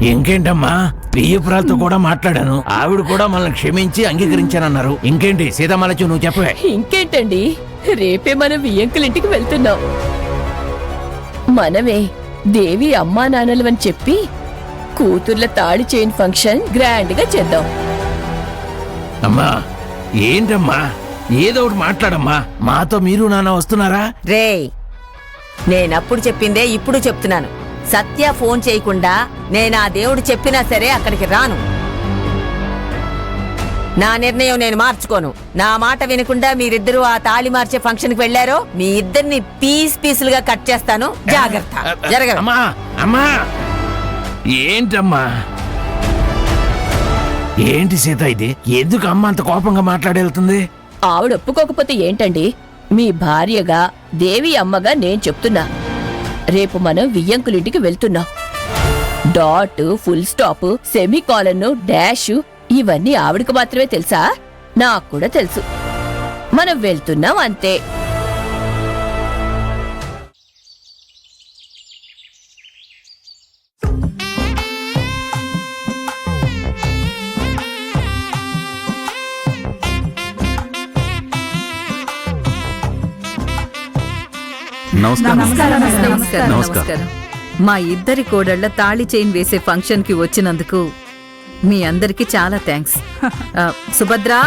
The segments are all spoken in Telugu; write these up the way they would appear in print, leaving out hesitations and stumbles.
ఇంకేంటమ్మా పియ్యపురాలతో కూడా మాట్లాడాను. ఆవిడ కూడా మనల్ని క్షమించి అంగీకరించానన్నారు. ఇంకేంటి సీతామాలచ్చు, నువ్వు చెప్పవే. ఇంకేంటండి, రేపే మనం వియ్యంకులింటికి వెళ్తున్నాం. మనమే దేవి అమ్మా నాన్నలవని చెప్పి కూతుర్ల తాళి చైన్ ఫంక్షన్ గ్రాండ్ గా చేద్దాం. అమ్మా ఏంటమ్మా, ఏదో ఒకటి మాట్లాడమ్మా. మాతో మీరు నాన్న వస్తున్నారా? రేయ్, నేనప్పుడు చెప్పిందే ఇప్పుడు చెప్తున్నాను. సత్య ఫోన్ చేయకుండా నేను ఆ దేవుడు చెప్పినా సరే అక్కడికి రాను. నా నిర్ణయం నేను మార్చుకోను. నా మాట వినకుండా మీరిద్దరూ ఆ తాళి మార్చే ఫంక్షన్ కి వెళ్లారో మీ ఇద్దరిని పీసులుగా కట్ చేస్తాను. జాగ్రత్త. జరగదు. అమ్మా అమ్మా ఏంటమ్మా, ఏంటి సీత ఇది? ఎందుకు అమ్మ అంత కోపంగా మాట్లాడేళ్తుంది? ఆవిడ ఒప్పుకోకపోతే ఏంటండి? మీ భార్యగా దేవి అమ్మగా నేను చెప్తున్నా, రేపు మనం వియ్యంకులింటికి వెళ్తున్నాం. Dot, full stop, semicolon, dash ఇవన్నీ ఆవిడకు మాత్రమే తెలుసా? నాకు కూడా తెలుసు. మనం వెళ్తున్నాం అంతే. నమస్కారం. మా ఇద్దరి కోడళ్ల తాళి చైన్ వేసే ఫంక్షన్ కి వచ్చినందుకు మీ అందరికి చాలా థ్యాంక్స్. సుభద్రా,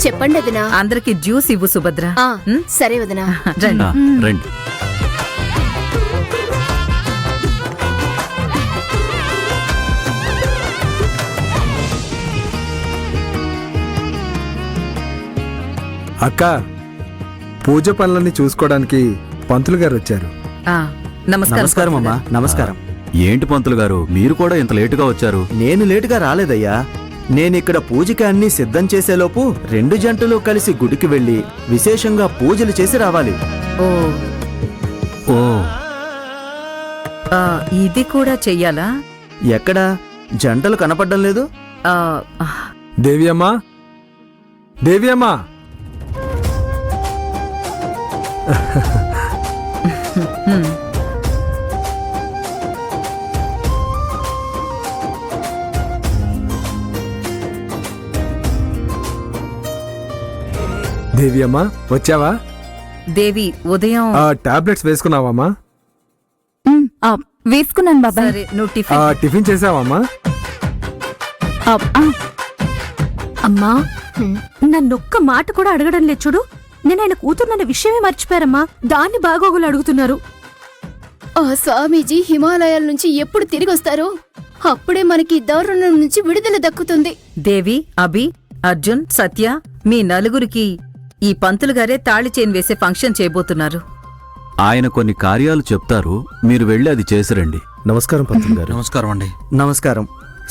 చెప్పండి వదినా. అందరికి జ్యూస్ ఇవ్వు సుభద్ర. సరే వదినా. రండి. అక్క, పూజ పనులన్నీ చూసుకోవడానికి పంతులు గారు వచ్చారు. నమస్కారం అమ్మా. నమస్కారం. ఏంటి పంతులు గారు, మీరు కూడా ఇంత లేటుగా వచ్చారు? నేను లేటుగా రాలేదయ్యా. నేనిక్కడ పూజకి అన్నీ సిద్ధం చేసేలోపు 2 జంటలు కలిసి గుడికి వెళ్లి విశేషంగా పూజలు చేసి రావాలి. ఓ, ఇది కూడా చెయ్యాలా? ఎక్కడా జంటలు కనపడ్డం లేదు. దేవి అమ్మా, దేవి అమ్మా. దేవి అమ్మా, వచ్చావా? దేవి, ఉదయం టాబ్లెట్స్ వేసుకున్నావమ్మా? వేసుకున్నాను బాబాయ్. సరే, నువ్వు టిఫిన్ టిఫిన్ చేసావమ్మా? అమ్మా, నన్నొక్క మాట కూడా అడగడం లేదు చూడు. నేను ఆయన కూతురున్న విషయమే మర్చిపోయారమ్మా. దాన్ని బాగోగులు అడుగుతున్నారు. ఆ స్వామీజీ హిమాలయాల నుంచి ఎప్పుడు తిరిగి వస్తారో అప్పుడే మనకి దారుణం నుంచి విడుదల దక్కుతుంది. దేవి, అభి, అర్జున్, సత్య మీ నలుగురికి ఈ పంతులు గారే తాళి చైన్ వేసే ఫంక్షన్ చేయబోతున్నారు. ఆయన కొన్ని కార్యాలు చెప్తారు, మీరు వెళ్ళి అది చేసిరండి. నమస్కారం పంతులు గారు. నమస్కారం అండి. నమస్కారం.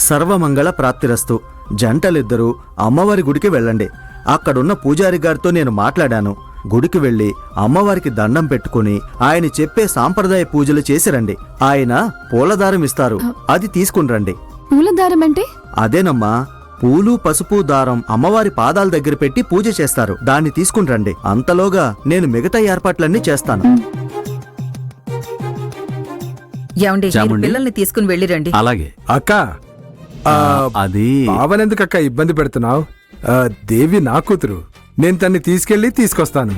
సర్వమంగళ ప్రాప్తిరస్తు. జంటలిద్దరూ అమ్మవారి గుడికి వెళ్ళండి. అక్కడున్న పూజారి గారితో నేను మాట్లాడాను. గుడికి వెళ్లి అమ్మవారికి దండం పెట్టుకుని ఆయన చెప్పే సాంప్రదాయ పూజలు చేసిరండి. ఆయన పూలదారం ఇస్తారు, అది తీసుకుని రండి. పూలదారం అంటే? అదేనమ్మా, పూలు పసుపు దారం అమ్మవారి పాదాల దగ్గర పెట్టి పూజ చేస్తారు. దాన్ని తీసుకుని రండి. అంతలోగా నేను మిగతా ఏర్పాట్లన్నీ చేస్తాను. ఏమండి, మీరు పిల్లల్ని తీసుకుని వెళ్ళిరండి. అలాగే అక్క, అది పావనెందుకు అక్క ఇబ్బంది పెడుతున్నావు? దేవి నా కూతురు, నేను తన్ని తీసుకెళ్లి తీసుకొస్తాను.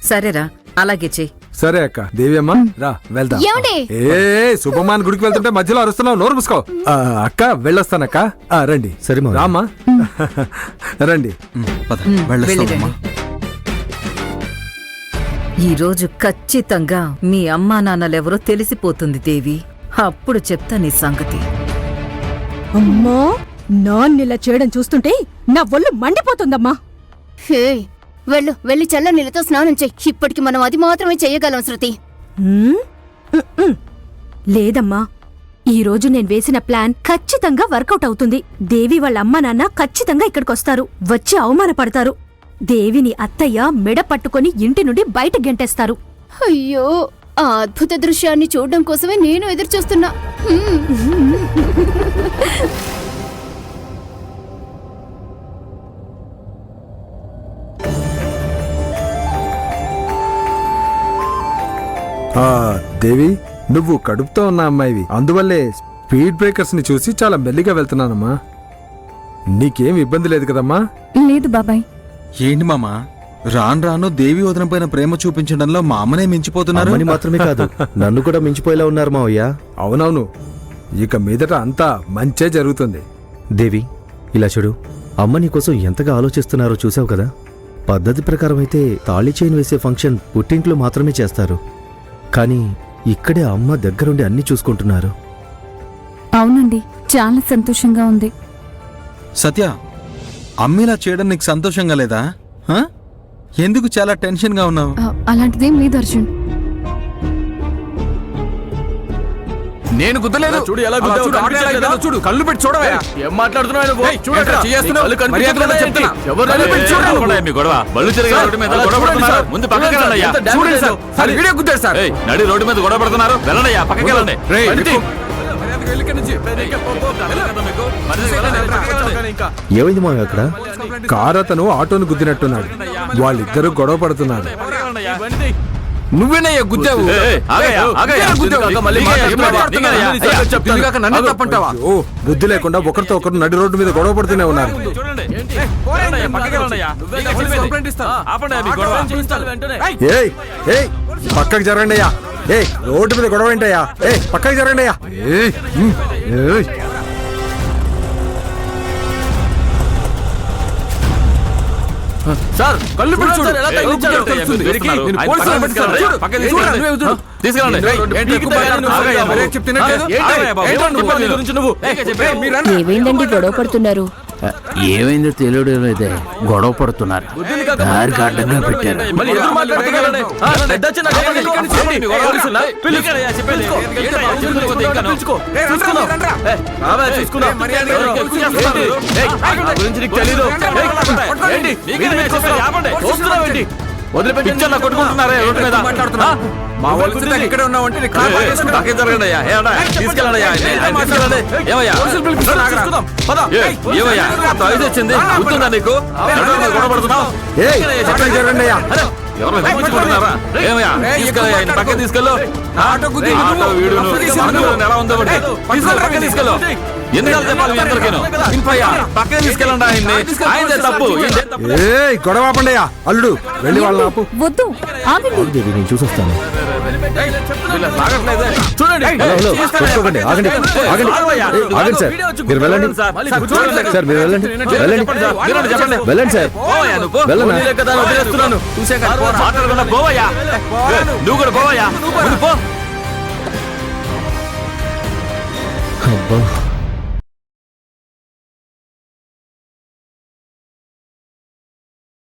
సరేరా, అలాగే చెయ్యి. సరే అక్క. దేవి అమ్మ, రా వెళ్దాం. శుభమాన్ గుడికి వెళ్తుంటే మధ్యలో అరుస్తున్నావు, నోరు మూసుకో. అక్క వెళ్ళొస్తానక్క. రండి. సరే రామ్మా. రండి. వెళ్ళిరండి. ఈరోజు ఖచ్చితంగా మీ అమ్మా నాన్నలెవరో తెలిసిపోతుంది దేవి. అప్పుడు చెప్తా నీ సంగతి. అమ్మా, నాన్నిలా చేయడం చూస్తుంటే నా ఒళ్ళు మండిపోతుందమ్మా. హే, వెళ్ళి చల్ల నీళ్ళతో స్నానం చెయ్యి. ఇప్పటికి మనం అది మాత్రమే చెయ్యగలం శృతి. లేదమ్మా, ఈ రోజు నేను వేసిన ప్లాన్ ఖచ్చితంగా వర్కౌట్ అవుతుంది. దేవి వాళ్ళ అమ్మా నాన్న ఖచ్చితంగా ఇక్కడికొస్తారు, వచ్చి అవమానపడతారు. దేవిని అత్తయ్య మెడ పట్టుకొని ఇంటి నుండి బయట గెంటేస్తారు. అయ్యో, ఆ అద్భుత దృశ్యాన్ని చూడడం కోసమే నేను ఎదురుచూస్తున్నా. ఆ, దేవి నువ్వు కడుపుతో ఉన్న అమ్మాయివి, అందువల్లే స్పీడ్ బ్రేకర్స్ ని చూసి చాలా మెల్లిగా వెళ్తున్నానమ్మా. నీకేం ఇబ్బంది లేదు కదమ్మా? లేదు బాబాయ్. ఏంటి మామా రాను రాను దేవి వదిన పైన ప్రేమ చూపించడంలో మా అమ్మనే మించిపోతున్నారు. అమ్మని మాత్రమే కాదు నన్ను కూడా మించిపోయేలా ఉన్నారు మావయ్య. అవునవును, ఇక మీదట అంతా మంచే జరుగుతుంది. దేవి ఇలా చూడు, అమ్మ నీకోసం ఎంతగా ఆలోచిస్తున్నారో చూసావు కదా. పద్ధతి ప్రకారం అయితే తాళి చైన్ వేసే ఫంక్షన్ పుట్టింట్లో మాత్రమే చేస్తారు, కానీ ఇక్కడే అమ్మ దగ్గరుండి అన్ని చూసుకుంటున్నారు. అవునండి, చాలా సంతోషంగా ఉంది. సత్య అమ్మిలా చేయడం నీకు సంతోషంగా లేదా? హ? ఎందుకు చాలా టెన్షన్ గా ఉన్నావు? అలాంటిదేం లేదు అర్జున్. నేను గుద్దలేదు. చూడు ఎలా గుద్దావు, అలా కనిపించలేదు చూడు, కదా? అలా చూడు, కళ్ళు పెట్టి చూడవయ్యా. ఏం మాట్లాడుతున్నావు నువ్వు? చూడు ఏంట్రా అక్కడ. చేస్తున్నావు? నీ కళ్ళు కనిపించట్లేదా మర్యాదగా ఏంటి? చెప్తున్నా. ఎవరు కళ్ళు పెట్టి చూడు నువ్వు. ఆపండి మీ గొడవ. బళ్ళు తిరిగి రోడ్డు మీద అలా గొడవ చూడండి పడుతున్నారు. సార్. ముందు పక్కకి వెళ్ళండి అయ్యా. ఎంత డ్యామేజ్ చూడండి చేశావు? సార్. అది వీడియో గుద్దారు సార్. ఏయ్, నడి రోడ్డు మీద గొడవ పడుతున్నారు. వెళ్ళండి అయ్యా, పక్కకి వెళ్ళండి. రేయ్, బండి తీ. మర్యాదగా వెళ్ళి ఇక్కడి నుంచి. ఏమైంది మావయ్య అక్కడ? కారు అతను ఆటోను గుద్దినట్టున్నాడు. వాళ్ళిద్దరూ గొడవ పడుతున్నారు. నువ్వేనయ్యా గుద్దావు. నన్ను తప్పంటావా? ఓ బుద్ధి లేకుండా ఒకరితో ఒకరు నడి రోడ్డు మీద గొడవ పడుతూనే ఉన్నారు. ఏయ్ ఏయ్ పక్కకి జరగండి అయ్యా. ఏయ్ రోడ్డు మీద గొడవ ఏంటయ్యా? ఏయ్ పక్కకి జరగండి అయ్యా. ఏయ్ ఏయ్ సార్ కళ్ళు పెట్టి చూడు. ఎలా తగిలించాడో తెలుస్తుంది. నేను పోలీసులు పట్టుకెళ్ళాలి. చూడు. నువ్వే చూడు. తీసుకెళ్ళండి. ఏంటి ఎక్కువ మాట్లాడుతున్నావు? ఆగయ్యా, మరే చెప్తున్నట్లేదు. ఆగయ్యా బాబు. ఏంటి నీ గురించి నువ్వు? ఏమైందండి గొడవ పడుతున్నారు? ఏమైందో తెలియడం లేదే, గొడవ పడుతున్నారు. దారికి అడ్డంగా పెట్టారు. మళ్ళీ ఎదురు మాట్లాడుతున్నాడు. కొట్టుకుంటున్నారే రోడ్డు మీద. మా వాళ్ళు ఇక్కడే ఉన్నామంటే జరగండి అయ్యా. తీసుకెళ్ళండి అయ్యా. ఏమయ్యా ఏమయ్యా ఐదు వచ్చింది గుర్తుందా నీకు? గొడవ పడుతున్నావు. జరగండి అయ్యా. ఎవరు తీసుకుంటున్నారా? ఏమయ్యా తీసుకెళ్ళయ్యా, ఆయన పక్కన తీసుకెళ్ళు. ఆటో వీడును ఎలా ఉందో ఒకటి. తీసుకెళ్ళి పక్కన తీసుకెళ్ళు. ఎందుకు చెప్పాలి మీ అందరికీ? ఇంపయ్యా పక్కన తీసుకెళ్ళండి ఆయన్ని. ఆయనదే తప్పు. ఏయ్ గొడవ ఆపండి అయ్యా. అల్లుడు వెళ్ళి వాళ్ళని ఆపు. వద్దు, ఆగండి. దేవి నేను చూసొస్తాను. చూడండి. హలో హలో కొట్టుకోకండి, ఆగండి ఆగండి. ఆగండి సార్, మీరు వెళ్ళండి సార్, మీరు వెళ్ళండి వెళ్ళండి వెళ్ళండి సార్. వెళ్ళనా? మాట్లాడకుండా పోవయ్యా. నువ్వు కూడా పోవయ్యా. అబ్బా